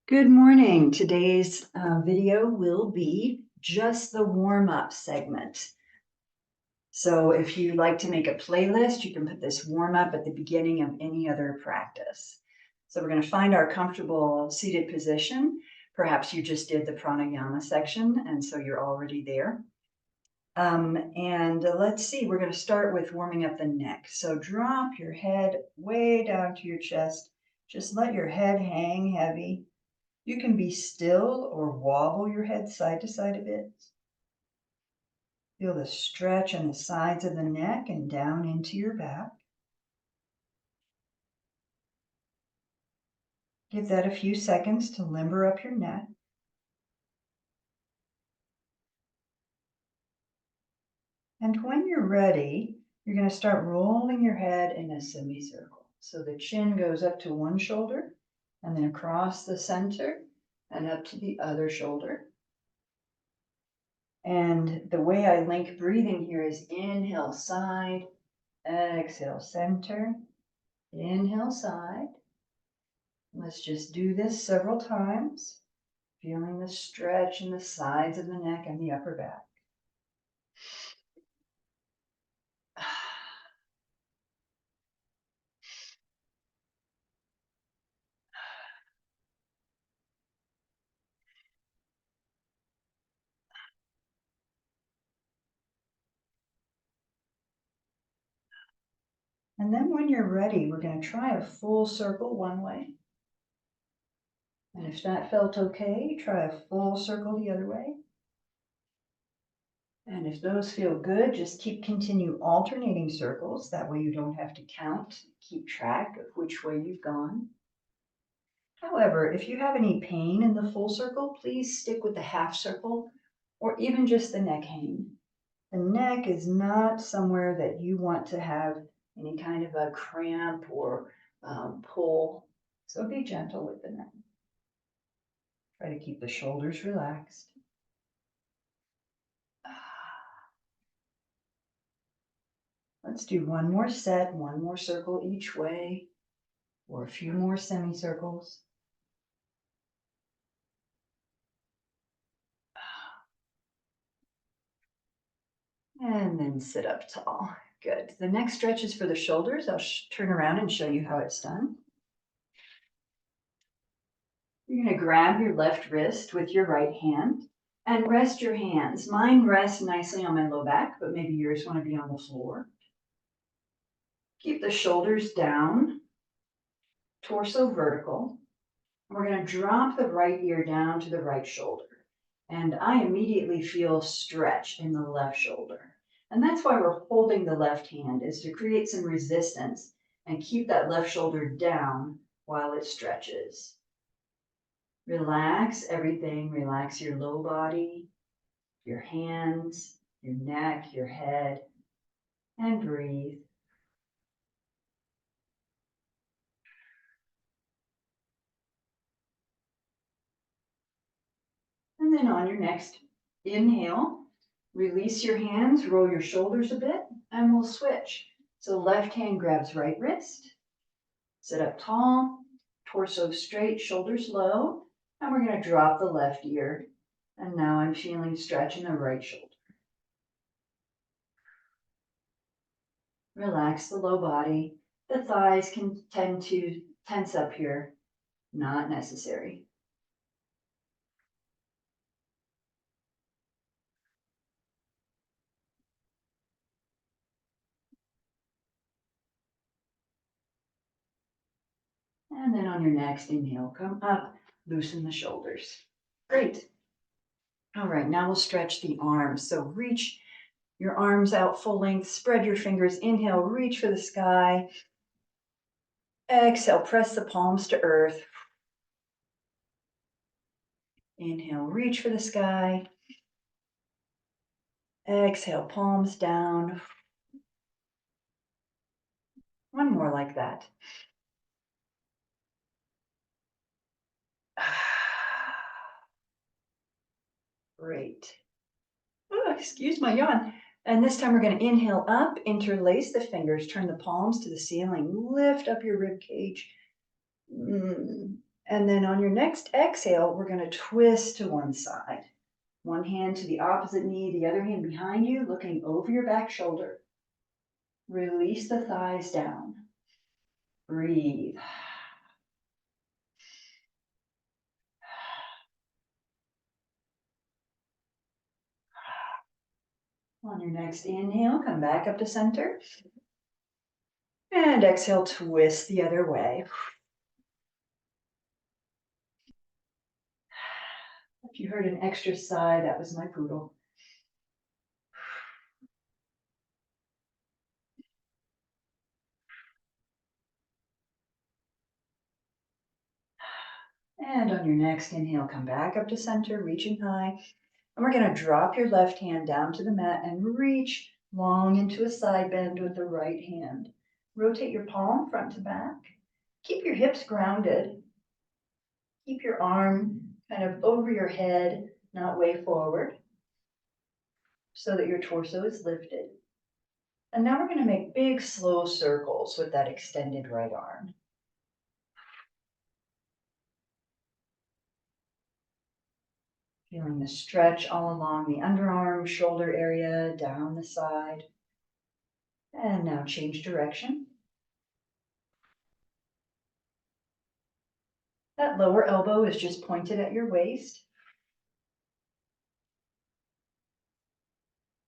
Good morning. Today's video will be just the warm-up segment. So if you like to make a playlist, you can put this warm-up at the beginning of any other practice. So we're going to find our comfortable seated position. Perhaps you just did the pranayama section, and so you're already there. Let's see, we're going to start with warming up the neck. So drop your head way down to your chest. Just let your head hang heavy. You can be still or wobble your head side to side a bit. Feel the stretch on the sides of the neck and down into your back. Give that a few seconds to limber up your neck. And when you're ready, you're going to start rolling your head in a semicircle. So the chin goes up to one shoulder and then across the center and up to the other shoulder. And the way I link breathing here is inhale side, exhale center, inhale side. Let's just do this several times, feeling the stretch in the sides of the neck and the upper back. And then when you're ready, we're going to try a full circle one way. And if that felt okay, try a full circle the other way. And if those feel good, just continue alternating circles. That way you don't have to count, keep track of which way you've gone. However, if you have any pain in the full circle, please stick with the half circle or even just the neck hang. The neck is not somewhere that you want to have any kind of a cramp or pull. So be gentle with the neck. Try to keep the shoulders relaxed. Let's do one more set, one more circle each way, or a few more semicircles. And then sit up tall. Good. The next stretch is for the shoulders. I'll turn around and show you how it's done. You're going to grab your left wrist with your right hand and rest your hands. Mine rests nicely on my low back, but maybe yours want to be on the floor. Keep the shoulders down, torso vertical. We're going to drop the right ear down to the right shoulder. And I immediately feel stretch in the left shoulder. And that's why we're holding the left hand, is to create some resistance and keep that left shoulder down while it stretches. Relax everything. Relax your low body, your hands, your neck, your head, and breathe. And then on your next inhale, release your hands, roll your shoulders a bit, and we'll switch. So left hand grabs right wrist, sit up tall, torso straight, shoulders low, and we're going to drop the left ear. And now I'm feeling stretch in the right shoulder. Relax the low body. The thighs can tend to tense up here. Not necessary. And then on your next inhale, come up, loosen the shoulders. Great. All right, now we'll stretch the arms. So reach your arms out full length, spread your fingers. Inhale, reach for the sky. Exhale, press the palms to earth. Inhale, reach for the sky. Exhale, palms down. One more like that. Great. Oh, excuse my yawn. And this time we're going to inhale up, interlace the fingers, turn the palms to the ceiling, lift up your rib cage. And then on your next exhale, we're going to twist to one side. One hand to the opposite knee, the other hand behind you, looking over your back shoulder. Release the thighs down. Breathe. On your next inhale, come back up to center. And exhale, twist the other way. If you heard an extra sigh, that was my poodle. And on your next inhale, come back up to center, reaching high. And we're going to drop your left hand down to the mat and reach long into a side bend with the right hand. Rotate your palm front to back. Keep your hips grounded. Keep your arm kind of over your head, not way forward, so that your torso is lifted. And now we're going to make big, slow circles with that extended right arm. Feeling the stretch all along the underarm, shoulder area, down the side. And now change direction. That lower elbow is just pointed at your waist.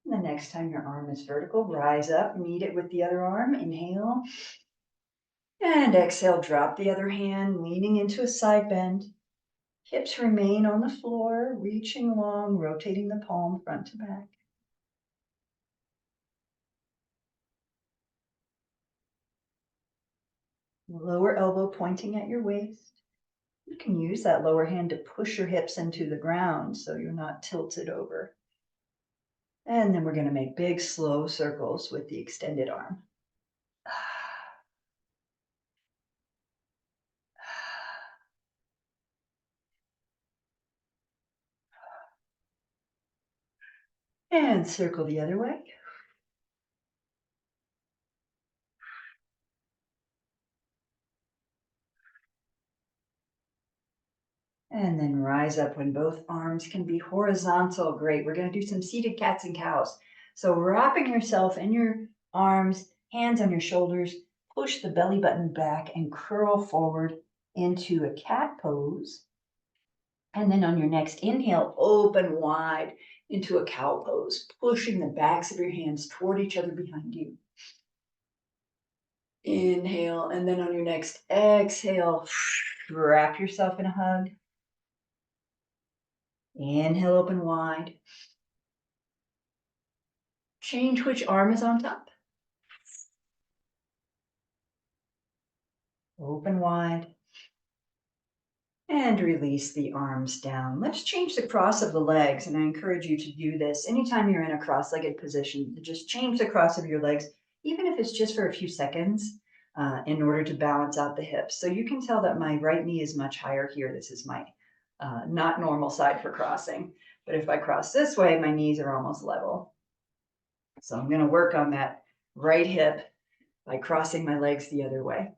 And the next time your arm is vertical, rise up, meet it with the other arm. Inhale. And exhale, drop the other hand, leaning into a side bend. Hips remain on the floor, reaching long, rotating the palm front to back. Lower elbow pointing at your waist. You can use that lower hand to push your hips into the ground so you're not tilted over. And then we're going to make big, slow circles with the extended arm. And circle the other way. And then rise up when both arms can be horizontal. Great. We're going to do some seated cats and cows. So wrapping yourself in your arms, hands on your shoulders, push the belly button back and curl forward into a cat pose. And then on your next inhale, open wide into a cow pose, pushing the backs of your hands toward each other behind you. Inhale, and then on your next exhale, wrap yourself in a hug. Inhale, open wide. Change which arm is on top. Open wide. And release the arms down. Let's change the cross of the legs, and I encourage you to do this anytime you're in a cross-legged position. Just change the cross of your legs, even if it's just for a few seconds, in order to balance out the hips. So you can tell that my right knee is much higher here. This is my not normal side for crossing. But if I cross this way, my knees are almost level. So I'm going to work on that right hip by crossing my legs the other way.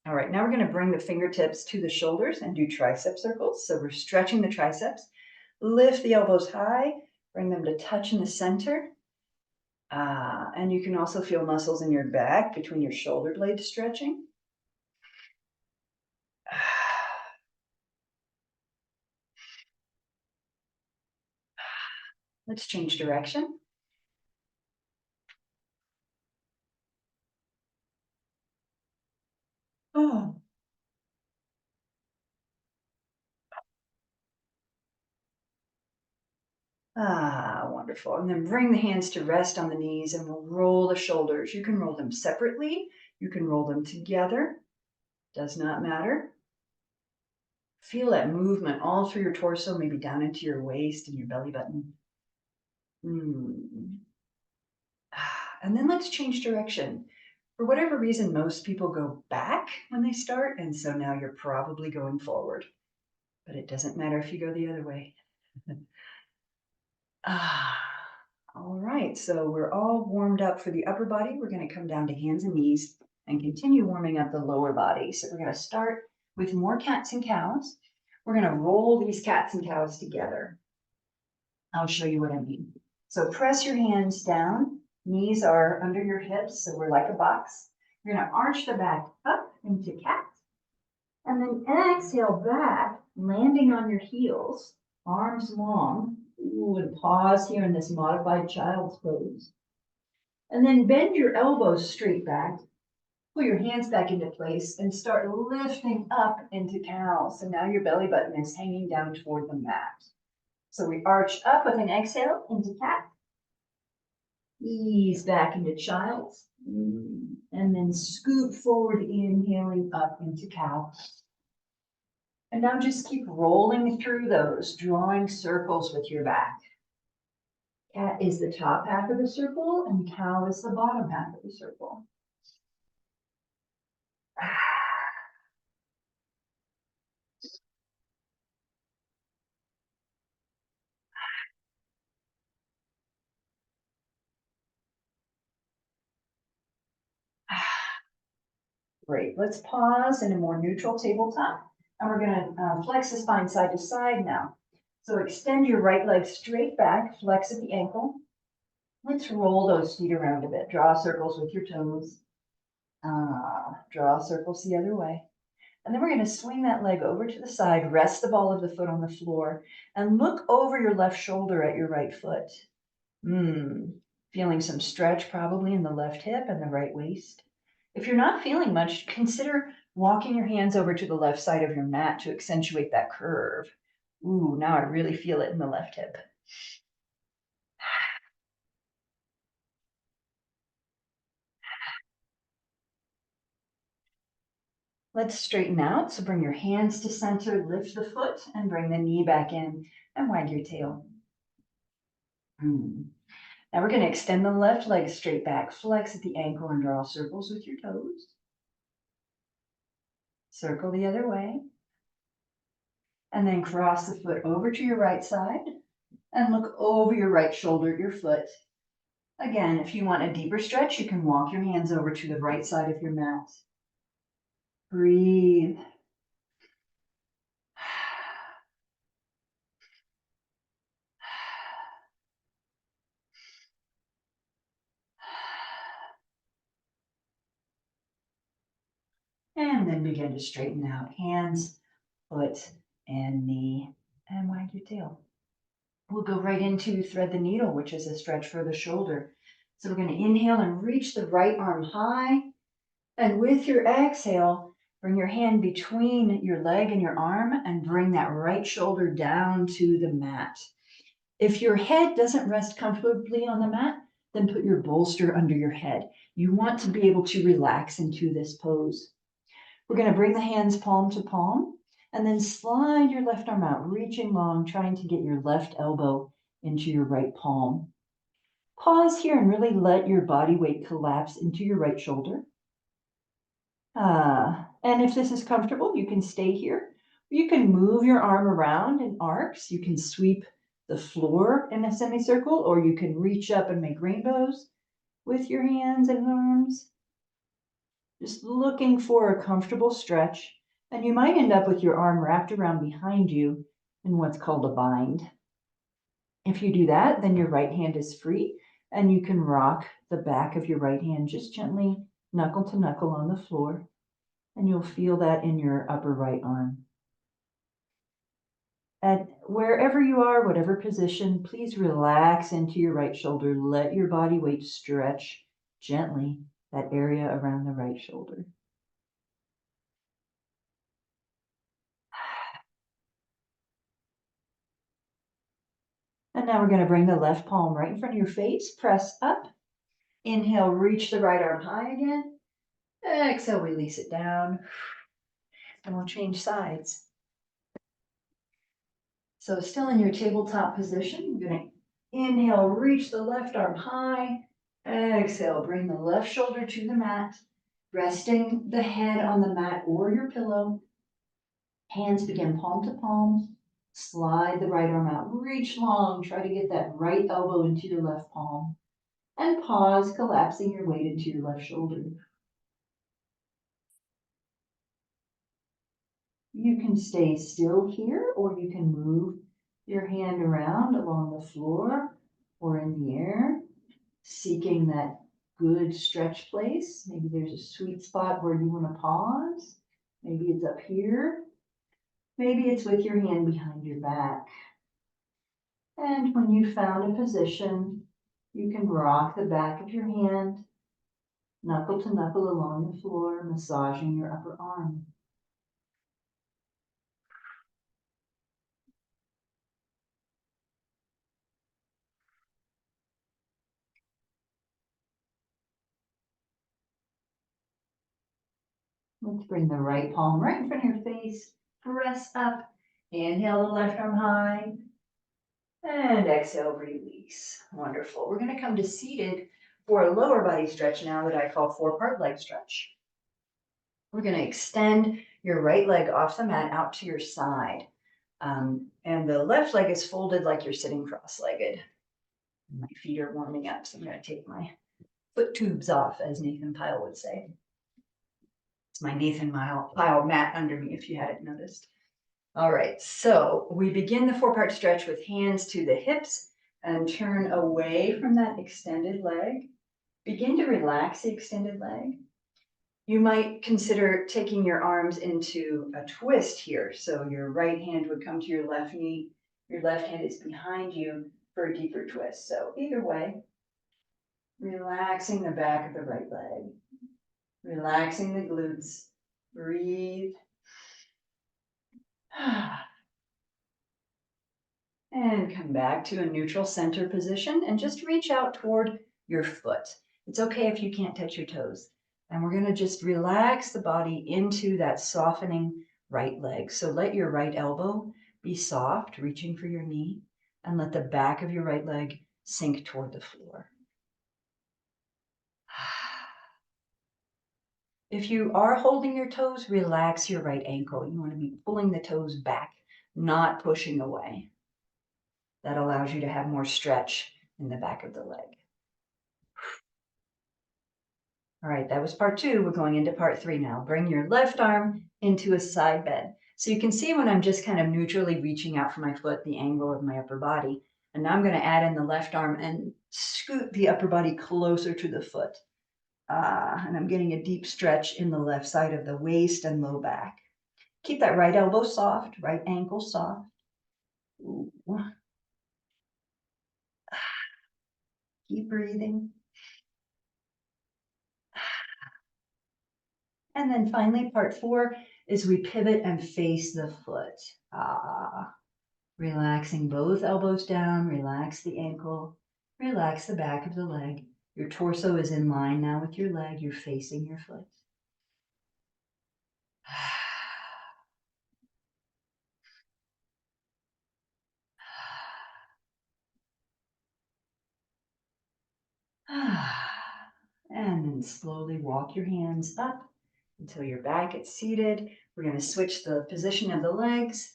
All right, now we're going to bring the fingertips to the shoulders and do tricep circles. So we're stretching the triceps. Lift the elbows high, bring them to touch in the center. And you can also feel muscles in your back between your shoulder blades stretching. Let's change direction. Oh. Wonderful. And then bring the hands to rest on the knees and we'll roll the shoulders. You can roll them separately. You can roll them together. Does not matter. Feel that movement all through your torso, maybe down into your waist and your belly button. And then let's change direction. For whatever reason, most people go back when they start, and so now you're probably going forward. But it doesn't matter if you go the other way. All right, so we're all warmed up for the upper body. We're going to come down to hands and knees and continue warming up the lower body. So we're going to start with more cats and cows. We're going to roll these cats and cows together. I'll show you what I mean. So press your hands down. Knees are under your hips, so we're like a box. You're going to arch the back up into cat. And then exhale back, landing on your heels, arms long. Ooh, and pause here in this modified child's pose. And then bend your elbows straight back. Pull your hands back into place and start lifting up into cow. So now your belly button is hanging down toward the mat. So we arch up with an exhale into cat. Ease back into child's. And then scoot forward, inhaling up into cow. And now just keep rolling through those, drawing circles with your back. Cat is the top half of the circle and cow is the bottom half of the circle. Great, let's pause in a more neutral tabletop. And we're gonna flex the spine side to side now. So extend your right leg straight back, flex at the ankle. Let's roll those feet around a bit. Draw circles with your toes. Draw circles the other way. And then we're going to swing that leg over to the side, rest the ball of the foot on the floor, and look over your left shoulder at your right foot. Feeling some stretch probably in the left hip and the right waist. If you're not feeling much, consider walking your hands over to the left side of your mat to accentuate that curve. Ooh, now I really feel it in the left hip. Let's straighten out. So bring your hands to center, lift the foot, and bring the knee back in and wag your tail. Now we're going to extend the left leg straight back, flex at the ankle, and draw circles with your toes. Circle the other way. And then cross the foot over to your right side and look over your right shoulder at your foot. Again, if you want a deeper stretch, you can walk your hands over to the right side of your mat. Breathe. And then begin to straighten out hands, foot, and knee, and wag your tail. We'll go right into thread the needle, which is a stretch for the shoulder. So we're going to inhale and reach the right arm high. And with your exhale, bring your hand between your leg and your arm and bring that right shoulder down to the mat. If your head doesn't rest comfortably on the mat, then put your bolster under your head. You want to be able to relax into this pose. We're going to bring the hands palm to palm and then slide your left arm out, reaching long, trying to get your left elbow into your right palm. Pause here and really let your body weight collapse into your right shoulder. And if this is comfortable, you can stay here. You can move your arm around in arcs. You can sweep the floor in a semicircle, or you can reach up and make rainbows with your hands and arms. Just looking for a comfortable stretch. And you might end up with your arm wrapped around behind you in what's called a bind. If you do that, then your right hand is free and you can rock the back of your right hand just gently knuckle to knuckle on the floor. And you'll feel that in your upper right arm. And wherever you are, whatever position, please relax into your right shoulder. Let your body weight stretch gently that area around the right shoulder. And now we're going to bring the left palm right in front of your face. Press up. Inhale, reach the right arm high again. Exhale, release it down. And we'll change sides. So still in your tabletop position, you're going to inhale, reach the left arm high. Exhale, bring the left shoulder to the mat, resting the head on the mat or your pillow. Hands begin palm to palm. Slide the right arm out, reach long, try to get that right elbow into your left palm. And pause, collapsing your weight into your left shoulder. You can stay still here, or you can move your hand around along the floor or in the air, seeking that good stretch place. Maybe there's a sweet spot where you want to pause. Maybe it's up here. Maybe it's with your hand behind your back. And when you found a position, you can rock the back of your hand, knuckle to knuckle along the floor, massaging your upper arm. Let's bring the right palm right in front of your face. Press up. Inhale the left arm high. And exhale, release. Wonderful. We're going to come to seated for a lower body stretch now that I call 4-part leg stretch. We're going to extend your right leg off the mat out to your side. And the left leg is folded like you're sitting cross-legged. My feet are warming up, so I'm going to take my foot tubes off, as Nathan Pyle would say. It's my Nathan Pyle mat under me, if you hadn't noticed. All right, so we begin the 4-part stretch with hands to the hips and turn away from that extended leg. Begin to relax the extended leg. You might consider taking your arms into a twist here. So your right hand would come to your left knee. Your left hand is behind you for a deeper twist. So either way, relaxing the back of the right leg, relaxing the glutes. Breathe. And come back to a neutral center position and just reach out toward your foot. It's okay if you can't touch your toes. And we're going to just relax the body into that softening right leg. So let your right elbow be soft, reaching for your knee, and let the back of your right leg sink toward the floor. If you are holding your toes, relax your right ankle. You want to be pulling the toes back, not pushing away. That allows you to have more stretch in the back of the leg. All right, that was part 2. We're going into part 3 now. Bring your left arm into a side bend. So you can see when I'm just kind of neutrally reaching out for my foot, the angle of my upper body. And now I'm going to add in the left arm and scoot the upper body closer to the foot. And I'm getting a deep stretch in the left side of the waist and low back. Keep that right elbow soft, right ankle soft. Ooh. Keep breathing. And then finally, part 4 is we pivot and face the foot. Relaxing both elbows down, relax the ankle, relax the back of the leg. Your torso is in line now with your leg. You're facing your foot. And then slowly walk your hands up until you're back at seated. We're going to switch the position of the legs.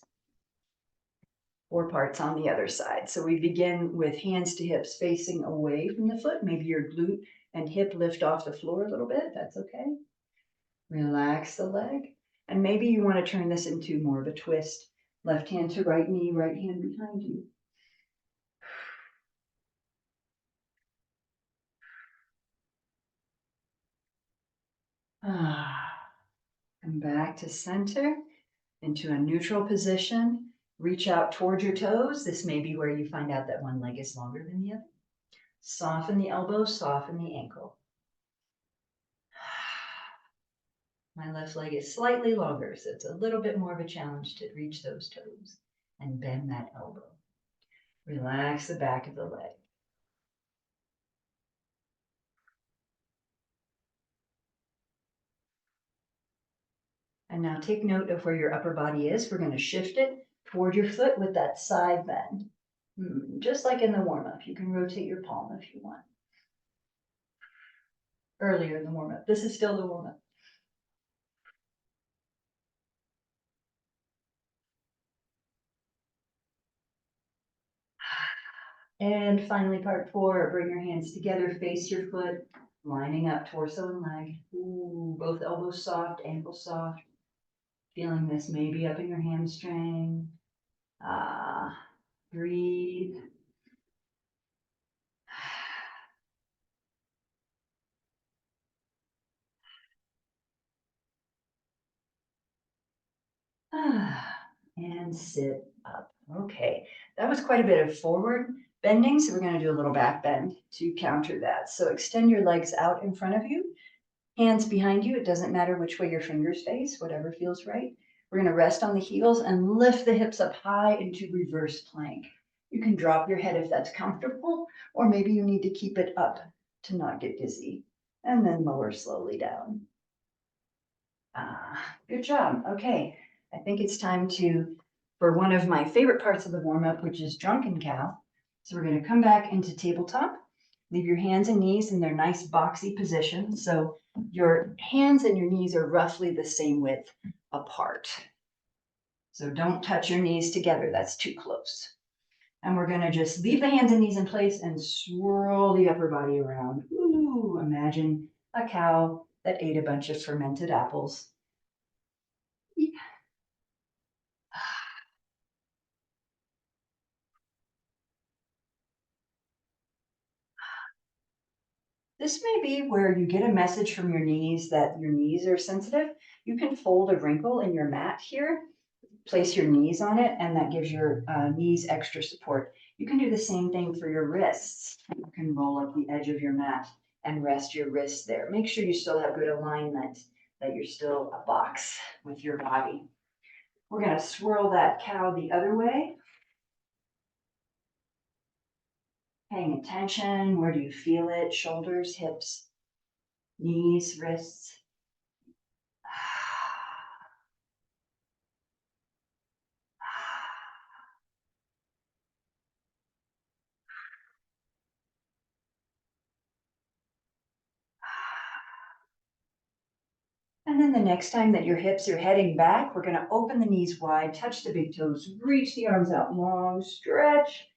4 parts on the other side. So we begin with hands to hips facing away from the foot. Maybe your glute and hip lift off the floor a little bit. That's okay. Relax the leg. And maybe you want to turn this into more of a twist. Left hand to right knee, right hand behind you. Come back to center, into a neutral position. Reach out toward your toes. This may be where you find out that one leg is longer than the other. Soften the elbow, soften the ankle. My left leg is slightly longer, so it's a little bit more of a challenge to reach those toes and bend that elbow. Relax the back of the leg. And now take note of where your upper body is. We're going to shift it toward your foot with that side bend. Just like in the warm-up, you can rotate your palm if you want. Earlier in the warm-up. This is still the warm-up. And finally, part 4, bring your hands together, face your foot, lining up torso and leg. Ooh, both elbows soft, ankles soft. Feeling this maybe up in your hamstring. Breathe. And sit up. Okay, that was quite a bit of forward bending, so we're going to do a little back bend to counter that. So extend your legs out in front of you, hands behind you. It doesn't matter which way your fingers face, whatever feels right. We're going to rest on the heels and lift the hips up high into reverse plank. You can drop your head if that's comfortable, or maybe you need to keep it up to not get dizzy, and then lower slowly down. Good job. Okay, I think it's time for one of my favorite parts of the warm-up, which is drunken cow. So we're going to come back into tabletop. Leave your hands and knees in their nice boxy position. So your hands and your knees are roughly the same width apart. So don't touch your knees together. That's too close. And we're going to just leave the hands and knees in place and swirl the upper body around. Ooh, imagine a cow that ate a bunch of fermented apples. This may be where you get a message from your knees that your knees are sensitive. You can fold a wrinkle in your mat here, place your knees on it, and that gives your knees extra support. You can do the same thing for your wrists. You can roll up the edge of your mat and rest your wrists there. Make sure you still have good alignment, that you're still a box with your body. We're going to swirl that cow the other way. Paying attention. Where do you feel it? Shoulders, hips, knees, wrists. And then the next time that your hips are heading back, we're going to open the knees wide, touch the big toes, reach the arms out long, stretch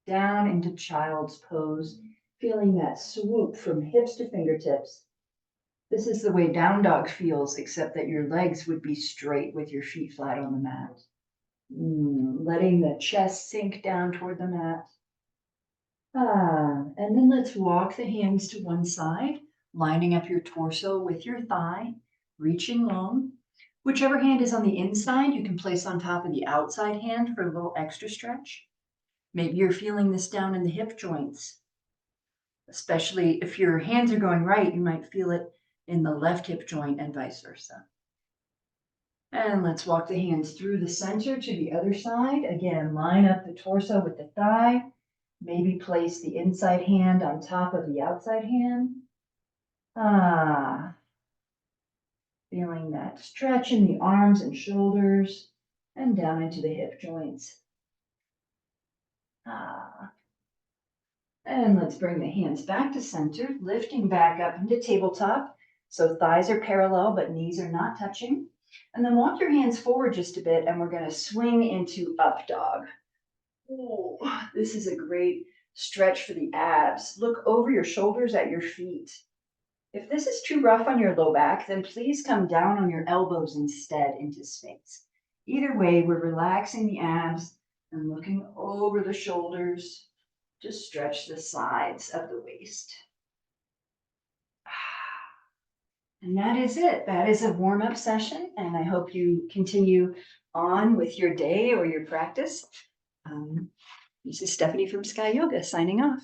down into child's pose, feeling that swoop from hips to fingertips. This is the way down dog feels, except that your legs would be straight with your feet flat on the mat. Letting the chest sink down toward the mat. And then let's walk the hands to one side, lining up your torso with your thigh, reaching long. Whichever hand is on the inside, you can place on top of the outside hand for a little extra stretch. Maybe you're feeling this down in the hip joints. Especially if your hands are going right, you might feel it in the left hip joint and vice versa. And let's walk the hands through the center to the other side. Again, line up the torso with the thigh. Maybe place the inside hand on top of the outside hand. Feeling that stretch in the arms and shoulders and down into the hip joints. And let's bring the hands back to center, lifting back up into tabletop. So thighs are parallel, but knees are not touching. And then walk your hands forward just a bit, and we're going to swing into up dog. Oh, this is a great stretch for the abs. Look over your shoulders at your feet. If this is too rough on your low back, then please come down on your elbows instead into space. Either way, we're relaxing the abs and looking over the shoulders to stretch the sides of the waist. And that is it. That is a warm-up session, and I hope you continue on with your day or your practice. This is Stephanie from Sky Yoga signing off.